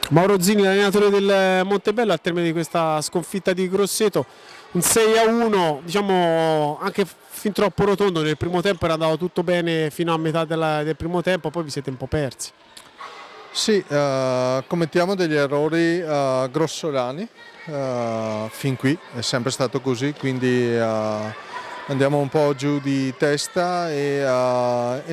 Mauro Zini, l'allenatore del Montebello, al termine di questa sconfitta di Grosseto, un 6-1, diciamo anche fin troppo rotondo. Nel primo tempo era andato tutto bene fino a metà del primo tempo, poi vi siete un po' persi. Sì, commettiamo degli errori grossolani, fin qui è sempre stato così, quindi andiamo un po' giù di testa e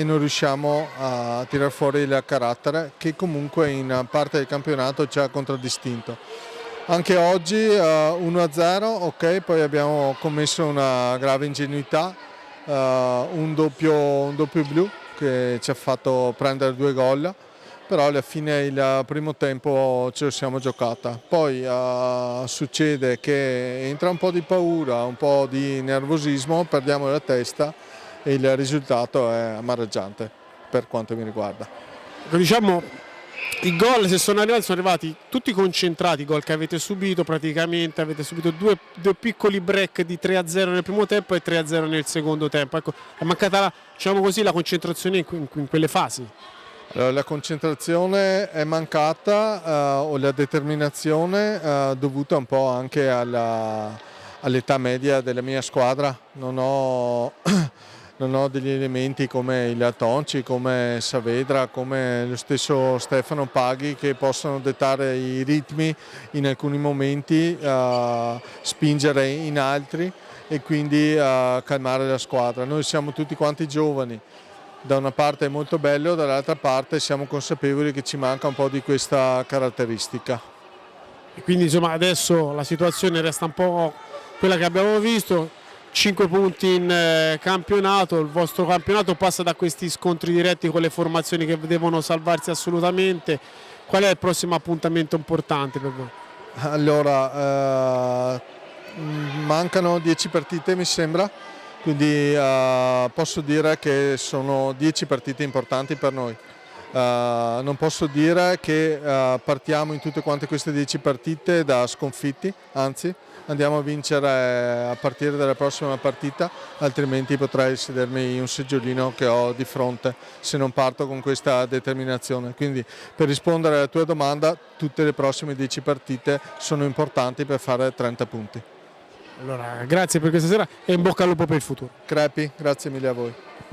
non riusciamo a tirar fuori il carattere che comunque in parte del campionato ci ha contraddistinto. Anche oggi 1-0, ok, poi abbiamo commesso una grave ingenuità, un doppio blu che ci ha fatto prendere 2 gol, però alla fine il primo tempo ce lo siamo giocata. Poi succede che entra un po' di paura, un po' di nervosismo, perdiamo la testa e il risultato è amareggiante per quanto mi riguarda. Diciamo, i gol se sono arrivati tutti concentrati, i gol che avete subito praticamente, avete subito due piccoli break di 3-0 nel primo tempo e 3-0 nel secondo tempo. Ecco, è mancata, diciamo così, la concentrazione in quelle fasi. Allora, la concentrazione è mancata o la determinazione dovuta un po' anche all'età media della mia squadra. Non ho degli elementi come il Tonci, come Saavedra, come lo stesso Stefano Paghi che possono dettare i ritmi in alcuni momenti, spingere in altri e quindi calmare la squadra. Noi siamo tutti quanti giovani. Da una parte è molto bello, dall'altra parte siamo consapevoli che ci manca un po' di questa caratteristica. E quindi insomma adesso la situazione resta un po' quella che abbiamo visto, 5 punti in campionato, il vostro campionato passa da questi scontri diretti con le formazioni che devono salvarsi assolutamente. Qual è il prossimo appuntamento importante per voi? Allora, mancano 10 partite mi sembra, quindi posso dire che sono 10 partite importanti per noi. Non posso dire che partiamo in tutte quante queste 10 partite da sconfitti, anzi andiamo a vincere a partire dalla prossima partita, altrimenti potrei sedermi in un seggiolino che ho di fronte se non parto con questa determinazione. Quindi per rispondere alla tua domanda, tutte le prossime 10 partite sono importanti per fare 30 punti. Allora, grazie per questa sera e in bocca al lupo per il futuro. Crepi, grazie mille a voi.